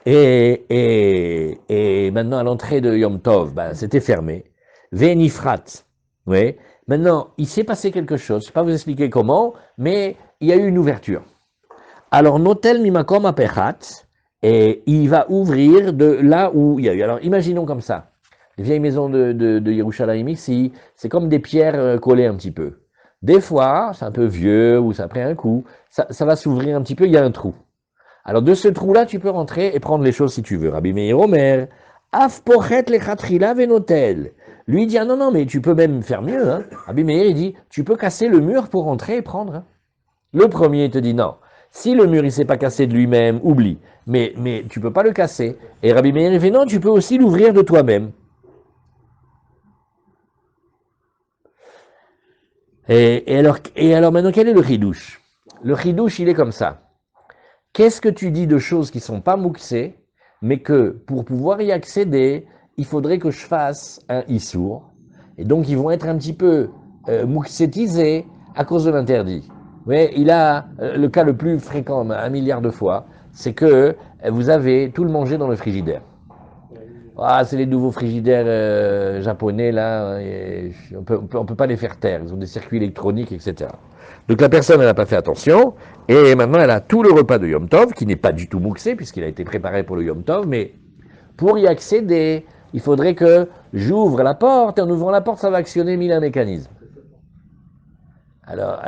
Et maintenant, à l'entrée de Yom Tov, ben, c'était fermé. Vénifrat. Oui. Maintenant, il s'est passé quelque chose. Je ne sais pas vous expliquer comment, mais il y a eu une ouverture. Alors, Notel Mimakom Apechat, et il va ouvrir de là où il y a eu. Alors, imaginons comme ça. Les vieilles maisons de Yerushalayim ici, c'est comme des pierres collées un petit peu. Des fois, c'est un peu vieux ou ça a pris un coup, ça va s'ouvrir un petit peu, il y a un trou. Alors de ce trou-là, tu peux rentrer et prendre les choses si tu veux. Rabbi Meir Omer, Af pochet lechatrila venotel. Lui il dit, ah non, non, mais tu peux même faire mieux. Hein. Rabbi Meir, il dit, tu peux casser le mur pour rentrer et prendre. Hein. Le premier, il te dit, non. Si le mur, il ne s'est pas cassé de lui-même, oublie. Mais tu ne peux pas le casser. Et Rabbi Meir, il fait, non, tu peux aussi l'ouvrir de toi-même. Et alors maintenant, quel est le chidouche? Le chidouche, il est comme ça. Qu'est-ce que tu dis de choses qui ne sont pas mouxées, mais que pour pouvoir y accéder, il faudrait que je fasse un issour. Et donc, ils vont être un petit peu mouxétisés à cause de l'interdit. Mais il a le cas le plus fréquent, 1 milliard de fois, c'est que vous avez tout le manger dans le frigidaire. Ah, c'est les nouveaux frigidaires japonais, là, et on peut pas les faire taire, ils ont des circuits électroniques, etc. Donc la personne, elle n'a pas fait attention, et maintenant elle a tout le repas de Yom Tov, qui n'est pas du tout mouxé, puisqu'il a été préparé pour le Yom Tov, mais pour y accéder, il faudrait que j'ouvre la porte, et en ouvrant la porte, ça va actionner 1000 mécanismes. Alors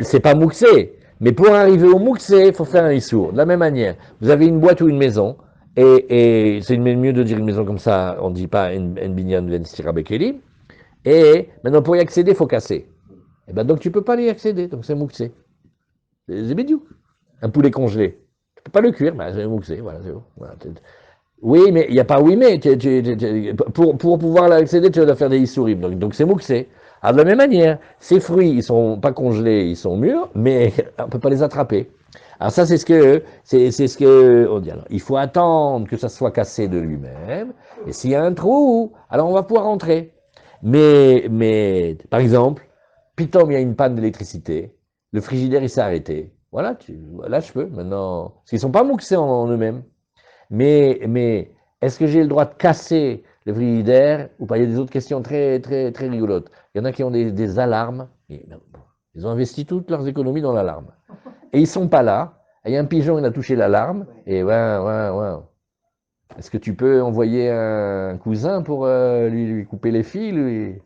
c'est pas mouxé, mais pour arriver au mouxé, il faut faire un issour. De la même manière, vous avez une boîte ou une maison, et c'est mieux de dire une maison comme ça, on ne dit pas en binyan ven stira bekelim. Et maintenant, pour y accéder, il faut casser. Et ben donc, tu ne peux pas y accéder, donc c'est mouxé. C'est bédiou. Un poulet congelé. Tu ne peux pas le cuire, ben c'est mouxé, voilà, c'est bon. Voilà. Oui, mais il n'y a pas oui, mais. Pour pouvoir l'accéder, tu dois faire des issourim, donc c'est mouxé. Alors, de la même manière, ces fruits, ils ne sont pas congelés, ils sont mûrs, mais on ne peut pas les attraper. Alors ça, c'est ce que on dit. Alors, il faut attendre que ça soit cassé de lui-même. Et s'il y a un trou, alors on va pouvoir rentrer. Mais par exemple, pitom, il y a une panne d'électricité. Le frigidaire, il s'est arrêté. Voilà, là, je peux. Maintenant, parce qu'ils ne sont pas mouxés en eux-mêmes. Mais est-ce que j'ai le droit de casser le frigidaire ou pas? Il y a des autres questions très, très, très rigolotes. Il y en a qui ont des alarmes. Ils ont investi toutes leurs économies dans l'alarme. Et ils ne sont pas là. Et il y a un pigeon, il a touché l'alarme. Et ouais. Est-ce que tu peux envoyer un cousin pour lui couper les fils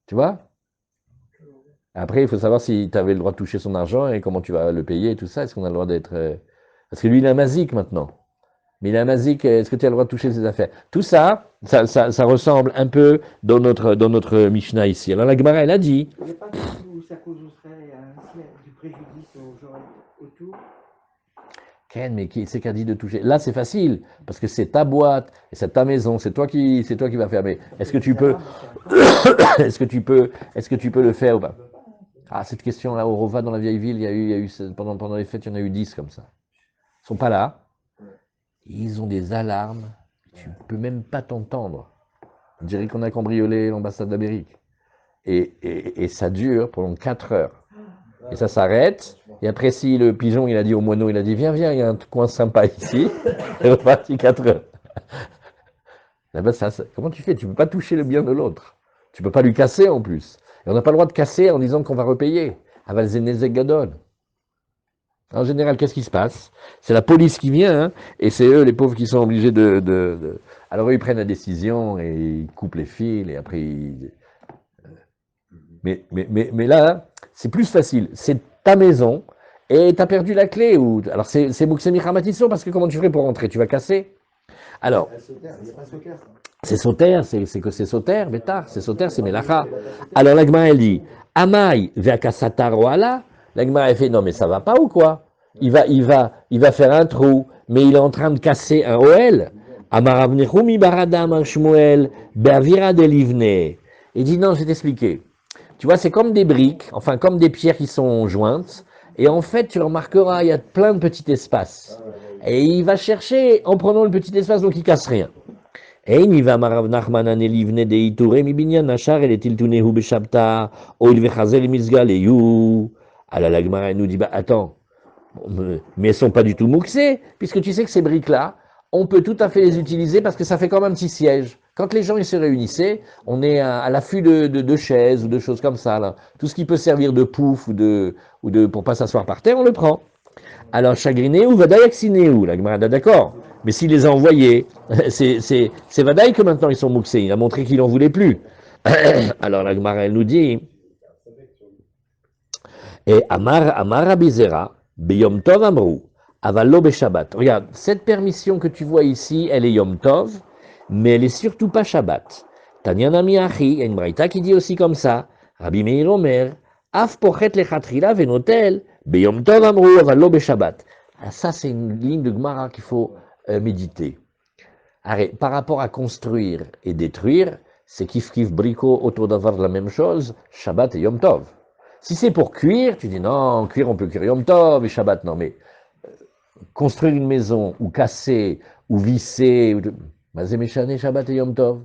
Tu vois? Après, il faut savoir si tu avais le droit de toucher son argent et comment tu vas le payer et tout ça. Est-ce qu'on a le droit d'être... Parce que lui, il est un mazik maintenant. Mais il est un mazik, est-ce que tu as le droit de toucher ses affaires? Tout ça, ça ressemble un peu dans notre Mishnah ici. Alors la Gemara, elle a dit... Il n'y a pas du tout où ça causerait du préjudice aux gens autour. Ken, mais qui c'est qui a dit de toucher? Là, c'est facile, parce que c'est ta boîte, et c'est ta maison, c'est toi qui vas fermer. Est-ce que tu peux, est-ce que tu peux le faire ou pas? Ah, cette question-là, au Rova, dans la vieille ville, il y a eu pendant les fêtes, il y en a eu 10 comme ça. Ils sont pas là. Ils ont des alarmes. Tu ne peux même pas t'entendre. On dirait qu'on a cambriolé l'ambassade d'Amérique. Et ça dure pendant 4 heures. Et ça s'arrête. Et après, si le pigeon, il a dit au moineau, il a dit, viens, il y a un coin sympa ici. Et reparti 4 heures. Là-bas, comment tu fais? Tu ne peux pas toucher le bien de l'autre. Tu ne peux pas lui casser en plus. Et on n'a pas le droit de casser en disant qu'on va repayer. Avalzenezek Gadol. En général, qu'est-ce qui se passe? C'est la police qui vient, hein, et c'est eux, les pauvres, qui sont obligés de... Alors eux, ils prennent la décision et ils coupent les fils, et après... Mais là, c'est plus facile. C'est ta maison, et tu as perdu la clé. Alors c'est Mouxemi Khamatisson, parce que comment tu ferais pour rentrer? Tu vas casser? Alors, Il n'y a pas sauter. c'est sauter, c'est que c'est sauter, bétar, c'est sauter, c'est melacha. Alors la Gemara, elle dit, Amai ve'akasatar wala. La Gemara, elle fait, non mais ça va pas ou quoi? Il va faire un trou, mais il est en train de casser un OL. Amar avnechumi baradam al Shmuel be'avira delivne. Il dit, non, je vais t'expliquer. Tu vois, c'est comme des briques, enfin comme des pierres qui sont jointes, et en fait, tu remarqueras, il y a plein de petits espaces. Et il va chercher en prenant le petit espace, donc il casse rien. Ein iva marav Nachman anelivne de iture mi binyan nashar el tiltunehu beshabta oil vechazel mizgal eyu. Alors la Gemara nous dit, bah attends, mais elles sont pas du tout mouxées, puisque tu sais que ces briques-là, on peut tout à fait les utiliser parce que ça fait comme un petit siège. Quand les gens ils se réunissaient, on est à l'affût de chaises ou de choses comme ça. Là. Tout ce qui peut servir de pouf ou pour pas s'asseoir par terre, on le prend. Alors, chagriné ou vadayaxiné ou, la Gemara d'accord. Mais s'il les a envoyés, c'est Vadaï que maintenant ils sont mouxés. Il a montré qu'il n'en voulait plus. Alors, la Gemara, elle nous dit, et Amar Abizera, Beyom Tov Amrou, Avalo Beshabbat. Regarde, cette permission que tu vois ici, elle est Yom Tov, mais elle est surtout pas Shabbat. Tanyana Miachi, il y a une braïta qui dit aussi comme ça, Rabbi Meir Omer, Af pochet lechatrila venotel, Beyom Tov Amrou, Avalo Beshabbat. Ça, c'est une ligne de Gemara qu'il faut méditer. Arrête, par rapport à construire et détruire, c'est kif brico autour d'avoir la même chose, Shabbat et Yom Tov. Si c'est pour cuire, tu dis non, cuire on peut cuire Yom Tov et Shabbat non, mais construire une maison ou casser ou visser, Mazemeshane Shabbat et Yom Tov.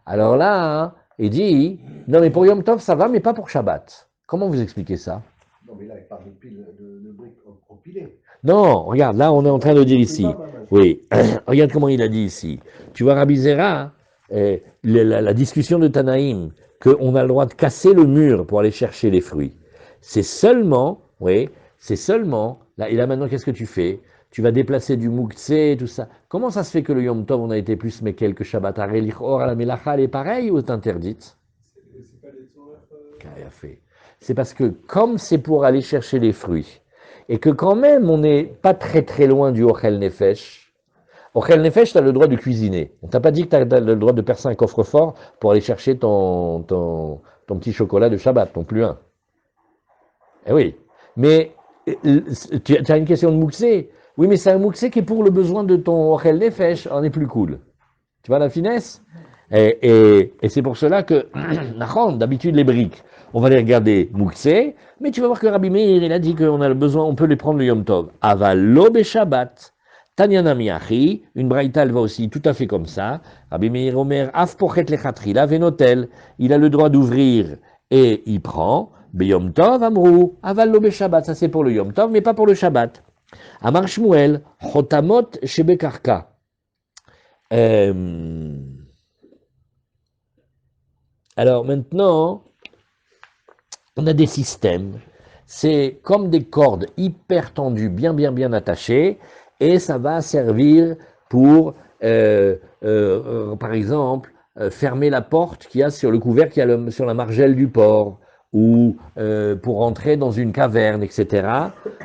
Alors là, hein, il dit non mais pour Yom Tov ça va, mais pas pour Shabbat. Comment vous expliquez ça? Non mais là il parle de briques empilées. Non, regarde, là on est en train de dire ici. Oui, regarde comment il a dit ici. Tu vois Rabbi Zera, la discussion de Tanaïm, qu'on a le droit de casser le mur pour aller chercher les fruits. C'est seulement, oui, c'est seulement, là, et là maintenant qu'est-ce que tu fais? Tu vas déplacer du mouktsé, tout ça. Comment ça se fait que le Yom Tov, on a été plus mekel que Shabbat? Or, la melacha, elle est pareille ou est interdite? C'est parce que comme c'est pour aller chercher les fruits, et que quand même on n'est pas très très loin du Ochel Nefesh. Ochel Nefesh, tu as le droit de cuisiner. On t'a pas dit que tu as le droit de percer un coffre-fort pour aller chercher ton petit chocolat de Shabbat, non plus un. Eh oui. Mais tu as une question de mouxé. Oui, mais c'est un mouxé qui est pour le besoin de ton Ochel Nefesh, on est plus cool. Tu vois la finesse? Et c'est pour cela que, d'habitude les briques, on va les regarder mouxé, mais tu vas voir que Rabbi Meir, il a dit qu'on a le besoin, on peut les prendre le Yom Tov. Avalo Beshabbat. Tanyana Miachi, une braïta, elle va aussi tout à fait comme ça. Rabbi Meir Omer, Af pochet lechatrila venotel. Il a le droit d'ouvrir et il prend. Beyom Tov Amrou, Avalo Beshabbat. Ça c'est pour le Yom Tov, mais pas pour le Shabbat. Amar Shmuel, Chotamot Shebekarka. Alors maintenant, on a des systèmes, c'est comme des cordes hyper tendues, bien attachées, et ça va servir pour, par exemple, fermer la porte qu'il y a sur le couvercle, qu'il y a sur la margelle du port, ou pour entrer dans une caverne, etc.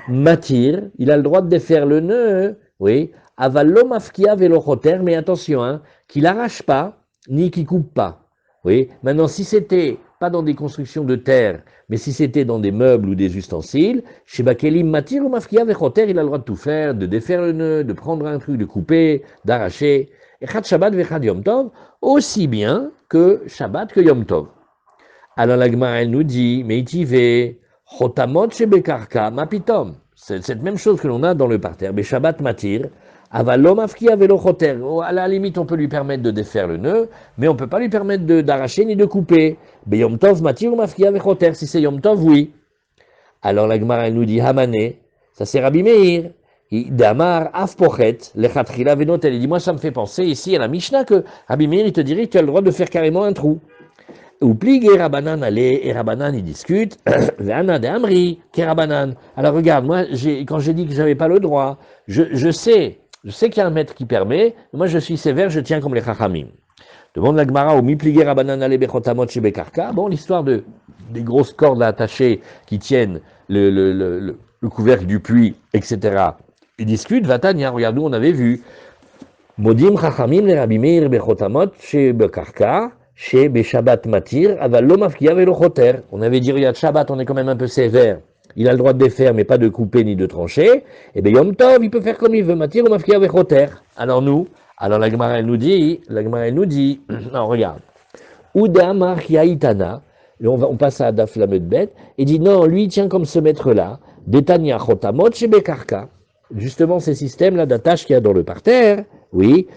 Matir, il a le droit de défaire le nœud, oui, avallo mafkia velochoter, mais attention, hein, qu'il n'arrache pas, ni qu'il coupe pas. Oui, maintenant, si c'était pas dans des constructions de terre, mais si c'était dans des meubles ou des ustensiles, chez Bakelim Matir ou Mafkia Vechoter, il a le droit de tout faire, de défaire le nœud, de prendre un truc, de couper, d'arracher. Et Chad Shabbat Vechad Yom Tov, aussi bien que Shabbat que Yom Tov. Alors la Gemara, elle nous dit, Meitivé, Chotamot chez Bekarka, Mapitom. C'est cette même chose que l'on a dans le parterre. Mais Shabbat Matir, Avalom Afkia Velochoter. À la limite, on peut lui permettre de défaire le nœud, mais on ne peut pas lui permettre d'arracher ni de couper. Mais Yom Tov Matir ou Mafkia Vechoter. Si c'est Yom Tov, oui. Alors la Gemara, elle nous dit, Hamane, ça c'est Rabbi Meir. Damar Af Pochet, Lechatrila Venotel. Il dit, moi ça me fait penser ici à la Mishnah que Rabbi Meir, il te dirait que tu as le droit de faire carrément un trou. Ou pligue et Rabbanan allait, et Rabbanan il discute, Ve'ana de Amri, Kerabanan. Alors regarde, moi, quand j'ai dit que j'avais pas le droit, je sais qu'il y a un maître qui permet, moi je suis sévère, je tiens comme les Chachamim. Demande la Gemara au mi pligue Rabbanan allait bechotamot chez Bekarka. Bon, l'histoire des grosses cordes attachées qui tiennent le couvercle du puits, etc. Ils discutent, Vatania, regarde, nous on avait vu. Modim chachamim le Rabbi Meir bechotamot shebekarka shebeshabbat matir aval lo mafkia velo choter. On avait dit, regarde, Shabbat, on est quand même un peu sévère. Il a le droit de défaire, mais pas de couper ni de trancher. Et bien Yom Tov, il peut faire comme il veut, matir ou mafkia velo choter. Alors la Gemara elle nous dit, non regarde, Uda Mar Yaitana, on passe à Daf Lamed Bet, et dit non, lui il tient comme ce maître-là, Detania Chotamot shebekarka. Justement, ces systèmes-là d'attache qu'il y a dans le parterre, oui,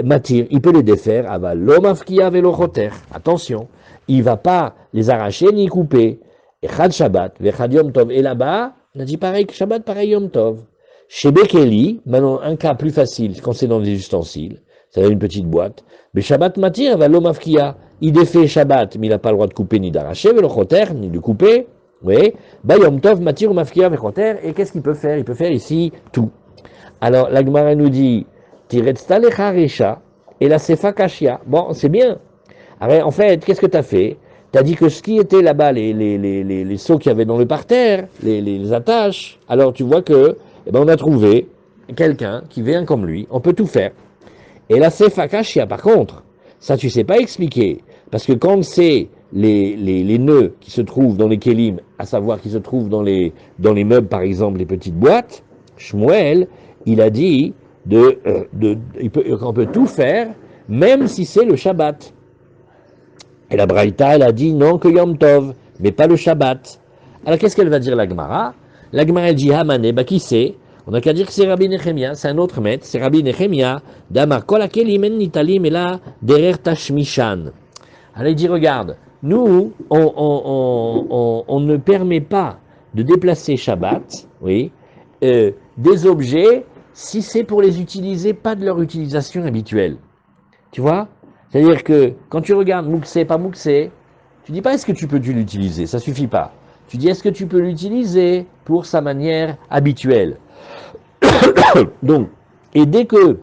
matir, il peut les défaire, aval l'omafkia velochoter. Attention, il ne va pas les arracher ni couper. Et Chad Shabbat, Vechad Yom Tov. Et là-bas, on a dit pareil que Shabbat, pareil Yom Tov. Chez Bekeli, maintenant un cas plus facile, quand c'est dans des ustensiles, c'est une petite boîte. Mais Shabbat matir, aval l'omafkia. Il défait Shabbat, mais il n'a pas le droit de couper ni d'arracher, velochoter, ni de couper. Oui, Yom Tov, Matir ou Mafkia, Vechoter, et qu'est-ce qu'il peut faire? Il peut faire ici tout. Alors, la Gemara nous dit, Tiretzta lecha recha, et la sefa kashia. Bon, c'est bien. Alors, en fait, qu'est-ce que tu as fait? Tu as dit que ce qui était là-bas, les seaux qu'il y avait dans le parterre, les attaches, alors tu vois que, on a trouvé quelqu'un qui vient comme lui, on peut tout faire. Et la sefa kashia, par contre, ça tu sais pas expliquer, parce que quand c'est les nœuds qui se trouvent dans les kélim, à savoir qui se trouvent dans les meubles, par exemple, les petites boîtes, Shmuel, il a dit qu'on peut tout faire, même si c'est le Shabbat. Et la Braïta, elle a dit non que Yom Tov, mais pas le Shabbat. Alors qu'est-ce qu'elle va dire la Gemara? La Gemara, elle dit Hamane, qui c'est? On n'a qu'à dire que c'est Rabbi Nechemia, c'est un autre maître, c'est Rabbi Nechemia, d'Amar Kol HaKelim en nitalim ela derer tashmishan. Alors il dit, regarde, nous, on ne permet pas de déplacer Shabbat, oui, des objets si c'est pour les utiliser, pas de leur utilisation habituelle. Tu vois? C'est-à-dire que quand tu regardes Mouksé, pas Mouksé, tu dis pas est-ce que tu peux l'utiliser, ça suffit pas. Tu dis est-ce que tu peux l'utiliser pour sa manière habituelle. Donc, et dès que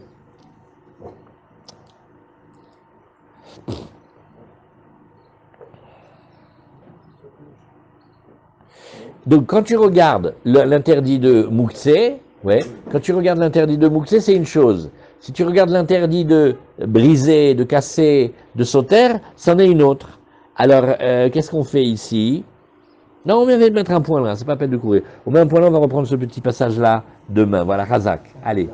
donc, quand tu regardes l'interdit de Mouksé, ouais, quand tu regardes l'interdit de Mouksé, c'est une chose. Si tu regardes l'interdit de briser, de casser, de sauter, c'en est une autre. Alors, qu'est-ce qu'on fait ici? Non, on vient de mettre un point là, c'est pas la peine de courir. On met un point là, on va reprendre ce petit passage-là demain. Voilà, Razak. Allez,